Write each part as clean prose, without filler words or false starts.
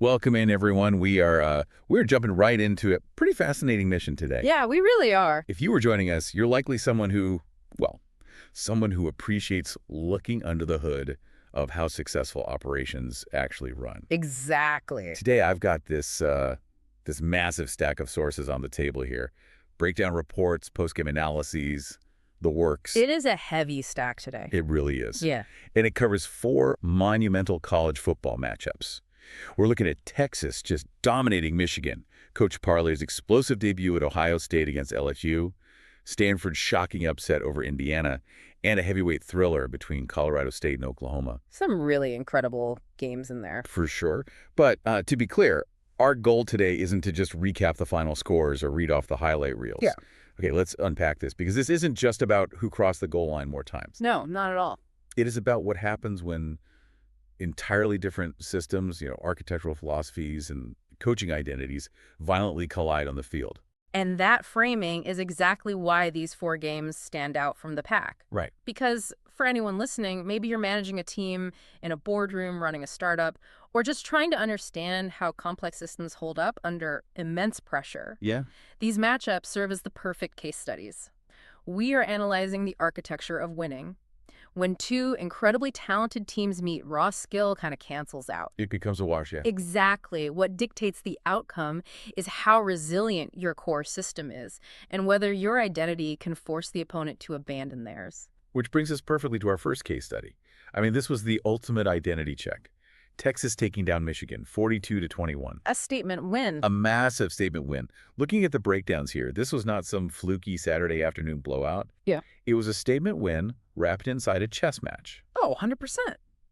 Welcome in, everyone. We're jumping right into a pretty fascinating mission today. Yeah, we really are. If you were joining us, you're likely someone who appreciates looking under the hood of how successful operations actually run. Exactly. Today, I've got this massive stack of sources on the table here. Breakdown reports, post-game analyses, the works. It is a heavy stack today. It really is. Yeah. And it covers 4 monumental college football matchups. We're looking at Texas just dominating Michigan, Coach Parlay's explosive debut at Ohio State against LSU, Stanford's shocking upset over Indiana, and a heavyweight thriller between Colorado State and Oklahoma. Some really incredible games in there. For sure. But to be clear, our goal today isn't to just recap the final scores or read off the highlight reels. Yeah. Okay, let's unpack this, because this isn't just about who crossed the goal line more times. No, not at all. It is about what happens when entirely different systems, architectural philosophies and coaching identities violently collide on the field. And that framing is exactly why these 4 games stand out from the pack. Right. Because for anyone listening, maybe you're managing a team in a boardroom, running a startup, or just trying to understand how complex systems hold up under immense pressure. Yeah. These matchups serve as the perfect case studies. We are analyzing the architecture of winning. When 2 incredibly talented teams meet, raw skill kind of cancels out. It becomes a wash, yeah. Exactly. What dictates the outcome is how resilient your core system is, and whether your identity can force the opponent to abandon theirs. Which brings us perfectly to our first case study. I mean, this was the ultimate identity check. Texas taking down Michigan, 42-21. A statement win. A massive statement win. Looking at the breakdowns here, this was not some fluky Saturday afternoon blowout. Yeah. It was a statement win wrapped inside a chess match. Oh, 100%.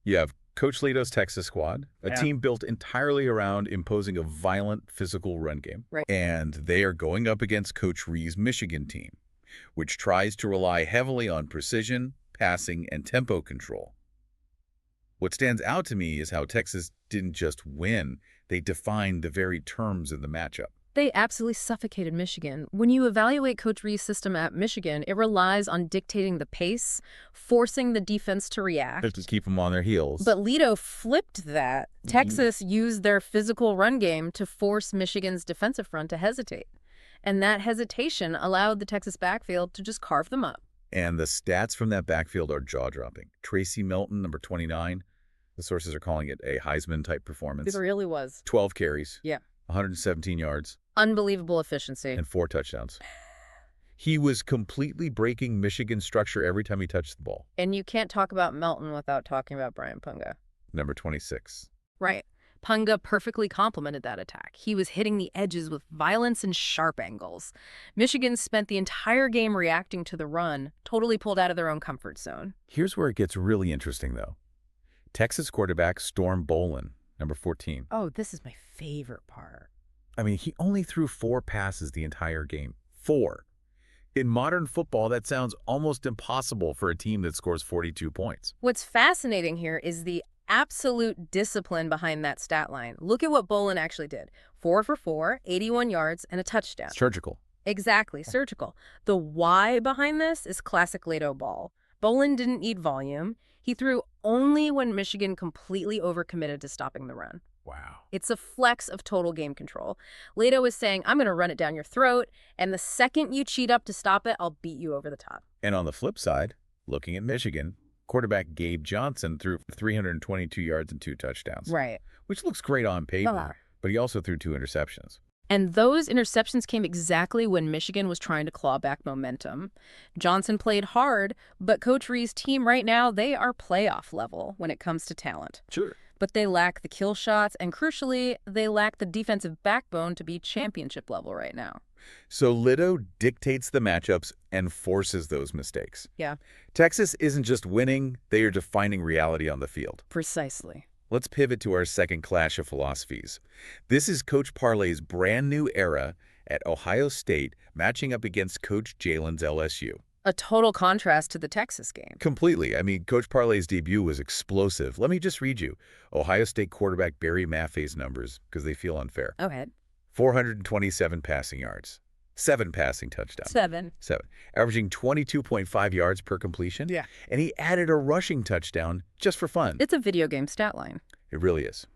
You have Coach Leto's Texas squad, a team built entirely around imposing a violent physical run game. Right. And they are going up against Coach Ree's Michigan team, which tries to rely heavily on precision, passing, and tempo control. What stands out to me is how Texas didn't just win, they defined the very terms of the matchup. They absolutely suffocated Michigan. When you evaluate Coach Ree's system at Michigan, it relies on dictating the pace, forcing the defense to react. To keep them on their heels. But Leto flipped that. Texas used their physical run game to force Michigan's defensive front to hesitate. And that hesitation allowed the Texas backfield to just carve them up. And the stats from that backfield are jaw-dropping. Tracy Melton, number 29, the sources are calling it a Heisman-type performance. It really was. 12 carries. Yeah. 117 yards. Unbelievable efficiency. And 4 touchdowns. He was completely breaking Michigan's structure every time he touched the ball. And you can't talk about Melton without talking about Brian Punga. Number 26. Right. Punga perfectly complemented that attack. He was hitting the edges with violence and sharp angles. Michigan spent the entire game reacting to the run, totally pulled out of their own comfort zone. Here's where it gets really interesting, though. Texas quarterback Storm Bolin, number 14. Oh, this is my favorite part. I mean, he only threw 4 passes the entire game. 4. In modern football, that sounds almost impossible for a team that scores 42 points. What's fascinating here is the absolute discipline behind that stat line. Look at what Bolin actually did. 4 for 4, 81 yards, and a touchdown. Surgical. Exactly, surgical. The why behind this is classic Leto ball. Bolin didn't need volume. He threw only when Michigan completely overcommitted to stopping the run. Wow. It's a flex of total game control. Leto is saying, I'm going to run it down your throat, and the second you cheat up to stop it, I'll beat you over the top. And on the flip side, looking at Michigan, quarterback Gabe Johnson threw 322 yards and 2 touchdowns. Right. Which looks great on paper, but he also threw 2 interceptions. And those interceptions came exactly when Michigan was trying to claw back momentum. Johnson played hard, but Coach Ree's team right now, they are playoff level when it comes to talent. Sure. But they lack the kill shots, and crucially, they lack the defensive backbone to be championship level right now. So Leto dictates the matchups and forces those mistakes. Yeah. Texas isn't just winning, they are defining reality on the field. Precisely. Let's pivot to our second clash of philosophies. This is Coach Parlay's brand new era at Ohio State matching up against Coach Jalen's LSU. A total contrast to the Texas game. Completely. I mean, Coach Parlay's debut was explosive. Let me just read you Ohio State quarterback Barry Maffei's numbers, because they feel unfair. Go ahead. 427 passing yards, 7 passing touchdowns. 7. Averaging 22.5 yards per completion. Yeah. And he added a rushing touchdown just for fun. It's a video game stat line. It really is.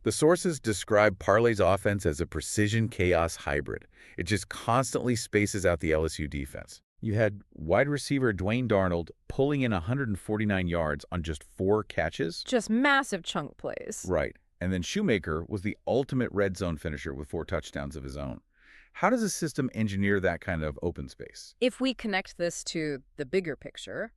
The sources describe Parlay's offense as a precision chaos hybrid. It just constantly spaces out the LSU defense. You had wide receiver Dwayne Darnold pulling in 149 yards on just 4 catches. Just massive chunk plays. Right. And then Shoemaker was the ultimate red zone finisher with 4 touchdowns of his own. How does a system engineer that kind of open space? If we connect this to the bigger picture,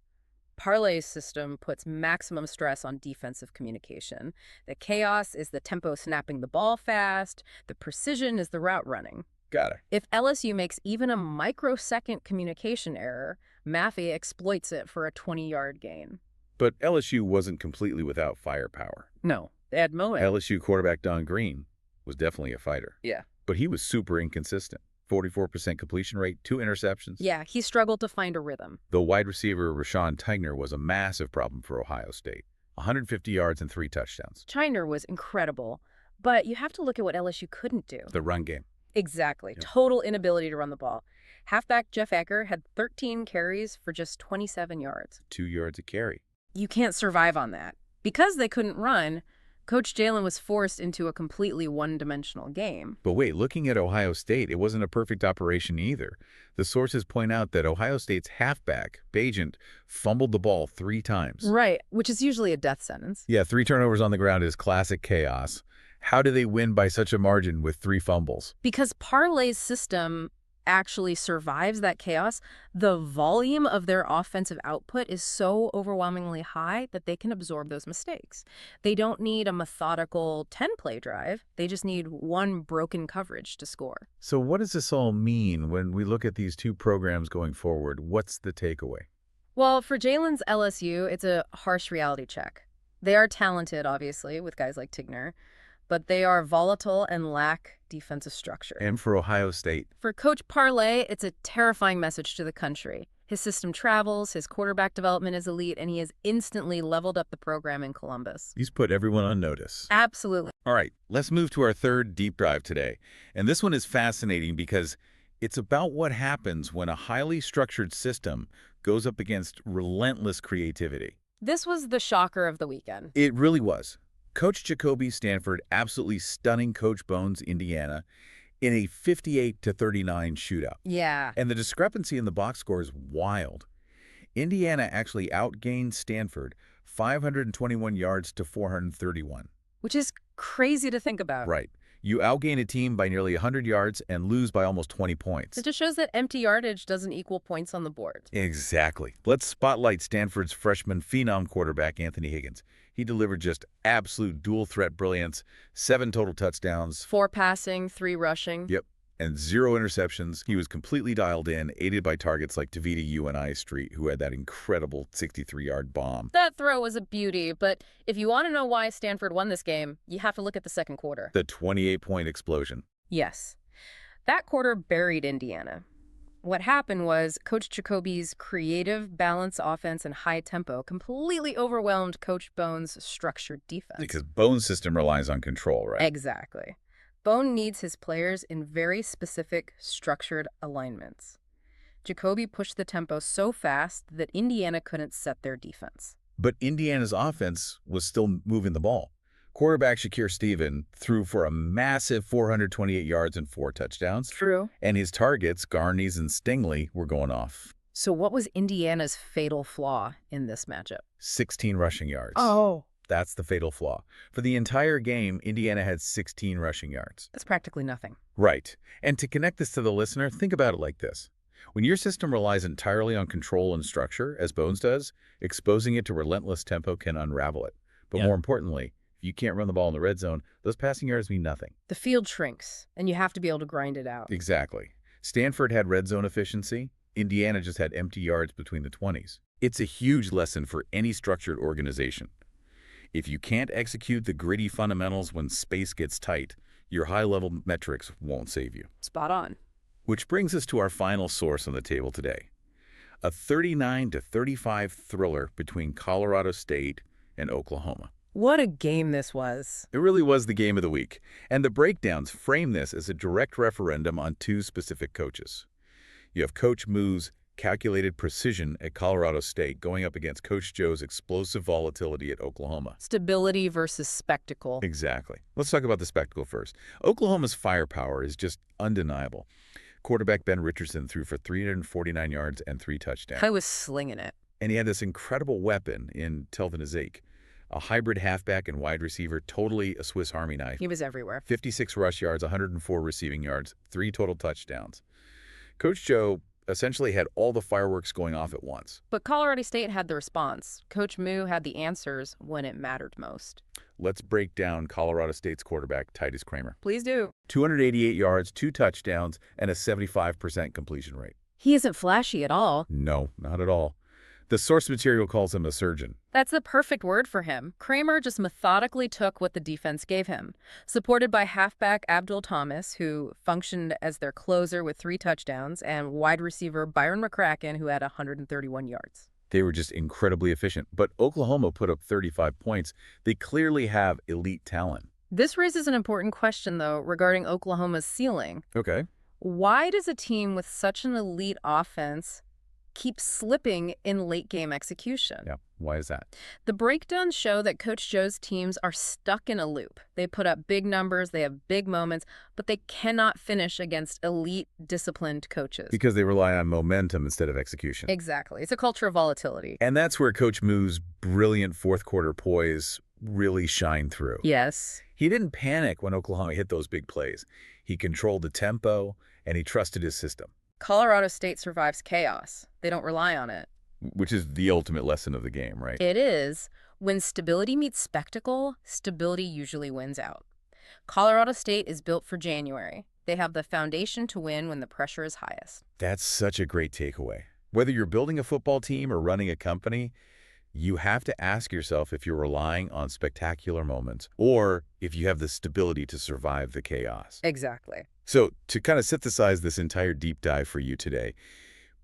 Parlay's system puts maximum stress on defensive communication. The chaos is the tempo snapping the ball fast. The precision is the route running. Got it. If LSU makes even a microsecond communication error, Maffey exploits it for a 20-yard gain. But LSU wasn't completely without firepower. No, they had moments. LSU quarterback Don Green was definitely a fighter. Yeah. But he was super inconsistent. 44% completion rate, 2 interceptions. Yeah, he struggled to find a rhythm. The wide receiver Rashawn Tigner was a massive problem for Ohio State. 150 yards and 3 touchdowns. Tigner was incredible, but you have to look at what LSU couldn't do. The run game. Exactly. Yep. Total inability to run the ball. Halfback Jeff Ecker had 13 carries for just 27 yards. 2 yards a carry. You can't survive on that. Because they couldn't run, Coach Jalen was forced into a completely one-dimensional game. But wait, looking at Ohio State, it wasn't a perfect operation either. The sources point out that Ohio State's halfback, Bagent, fumbled the ball 3 times. Right, which is usually a death sentence. Yeah, 3 turnovers on the ground is classic chaos. How do they win by such a margin with 3 fumbles? Because Parlay's system actually survives that chaos, the volume of their offensive output is so overwhelmingly high that they can absorb those mistakes. They don't need a methodical 10-play drive. They just need one broken coverage to score. So what does this all mean when we look at these 2 programs going forward? What's the takeaway? Well, for Jalen's LSU, it's a harsh reality check. They are talented, obviously, with guys like Tigner, but they are volatile and lack defensive structure. And for Ohio State? For Coach Parlay, it's a terrifying message to the country. His system travels, his quarterback development is elite, and he has instantly leveled up the program in Columbus. He's put everyone on notice. Absolutely. All right, let's move to our 3rd deep dive today. And this one is fascinating because it's about what happens when a highly structured system goes up against relentless creativity. This was the shocker of the weekend. It really was. Coach Jacoby Stanford absolutely stunning Coach Bones Indiana in a 58-39 shootout. Yeah. And the discrepancy in the box score is wild. Indiana actually outgained Stanford 521 yards to 431. Which is crazy to think about. Right. You outgain a team by nearly 100 yards and lose by almost 20 points. It just shows that empty yardage doesn't equal points on the board. Exactly. Let's spotlight Stanford's freshman phenom quarterback, Anthony Higgins. He delivered just absolute dual-threat brilliance, 7 total touchdowns. 4 passing, 3 rushing. Yep. And 0 interceptions. He was completely dialed in, aided by targets like Tavita UNI Street, who had that incredible 63-yard bomb. That throw was a beauty, but if you want to know why Stanford won this game, you have to look at the second quarter. The 28-point explosion. Yes. That quarter buried Indiana. What happened was Coach Jacoby's creative, balanced offense and high tempo completely overwhelmed Coach Bones' structured defense. Because Bones' system relies on control, right? Exactly. Bone needs his players in very specific, structured alignments. Jacoby pushed the tempo so fast that Indiana couldn't set their defense. But Indiana's offense was still moving the ball. Quarterback Shakir Stephen threw for a massive 428 yards and 4 touchdowns. True. And his targets, Garnies and Stingley, were going off. So what was Indiana's fatal flaw in this matchup? 16 rushing yards. Oh. That's the fatal flaw. For the entire game, Indiana had 16 rushing yards. That's practically nothing. Right. And to connect this to the listener, think about it like this. When your system relies entirely on control and structure, as Bones does, exposing it to relentless tempo can unravel it. But more importantly, if you can't run the ball in the red zone, those passing yards mean nothing. The field shrinks, and you have to be able to grind it out. Exactly. Stanford had red zone efficiency. Indiana just had empty yards between the 20s. It's a huge lesson for any structured organization. If you can't execute the gritty fundamentals when space gets tight, your high-level metrics won't save you. Spot on. Which brings us to our final source on the table today. A 39-35 thriller between Colorado State and Oklahoma. What a game this was. It really was the game of the week, and the breakdowns frame this as a direct referendum on 2 specific coaches. You have Coach Moo's calculated precision at Colorado State going up against Coach Joe's explosive volatility at Oklahoma. Stability versus spectacle. Exactly. Let's talk about the spectacle first. Oklahoma's firepower is just undeniable. Quarterback Ben Richardson threw for 349 yards and 3 touchdowns. I was slinging it. And he had this incredible weapon in Telvin Ezeke, a hybrid halfback and wide receiver, totally a Swiss Army knife. He was everywhere. 56 rush yards, 104 receiving yards, 3 total touchdowns. Coach Joe essentially had all the fireworks going off at once. But Colorado State had the response. Coach Moo had the answers when it mattered most. Let's break down Colorado State's quarterback, Titus Kramer. Please do. 288 yards, 2 touchdowns, and a 75% completion rate. He isn't flashy at all. No, not at all. The source material calls him a surgeon. That's the perfect word for him. Kramer just methodically took what the defense gave him. Supported by halfback Abdul Thomas, who functioned as their closer with 3 touchdowns, and wide receiver Byron McCracken, who had 131 yards. They were just incredibly efficient. But Oklahoma put up 35 points. They clearly have elite talent. This raises an important question, though, regarding Oklahoma's ceiling. Okay. Why does a team with such an elite offense keep slipping in late-game execution? Yeah, why is that? The breakdowns show that Coach Joe's teams are stuck in a loop. They put up big numbers, they have big moments, but they cannot finish against elite, disciplined coaches. Because they rely on momentum instead of execution. Exactly. It's a culture of volatility. And that's where Coach Moo's brilliant fourth-quarter poise really shine through. Yes. He didn't panic when Oklahoma hit those big plays. He controlled the tempo, and he trusted his system. Colorado State survives chaos. They don't rely on it. Which is the ultimate lesson of the game, right? It is. When stability meets spectacle, stability usually wins out. Colorado State is built for January. They have the foundation to win when the pressure is highest. That's such a great takeaway. Whether you're building a football team or running a company, you have to ask yourself if you're relying on spectacular moments or if you have the stability to survive the chaos. Exactly. So to kind of synthesize this entire deep dive for you today,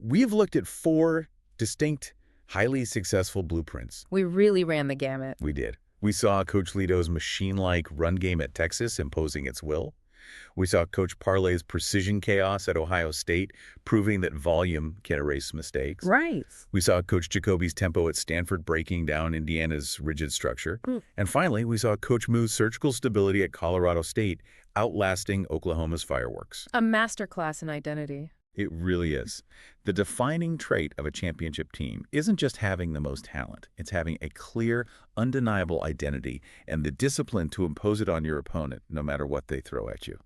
we've looked at 4 distinct, highly successful blueprints. We really ran the gamut. We did. We saw Coach Leto's machine-like run game at Texas imposing its will. We saw Coach Parlay's precision chaos at Ohio State, proving that volume can erase mistakes. Right. We saw Coach Jacoby's tempo at Stanford breaking down Indiana's rigid structure. And finally, we saw Coach Moo's surgical stability at Colorado State, outlasting Oklahoma's fireworks. A masterclass in identity. It really is. The defining trait of a championship team isn't just having the most talent. It's having a clear, undeniable identity and the discipline to impose it on your opponent, no matter what they throw at you.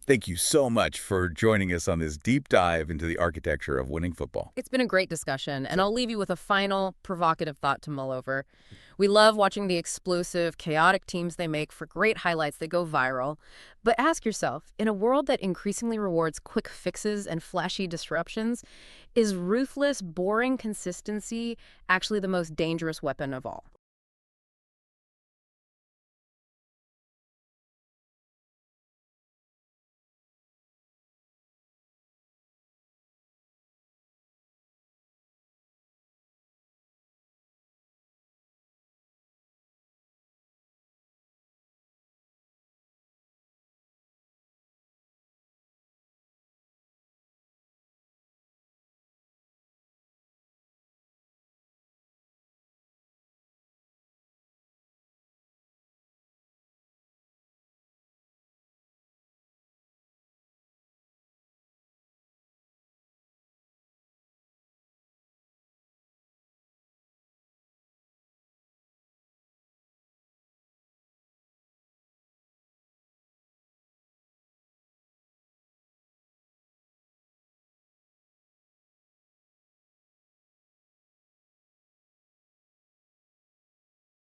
Thank you so much for joining us on this deep dive into the architecture of winning football. It's been a great discussion, and I'll leave you with a final provocative thought to mull over. We love watching the explosive, chaotic teams they make for great highlights that go viral. But ask yourself, in a world that increasingly rewards quick fixes and flashy disruptions, is ruthless, boring consistency actually the most dangerous weapon of all?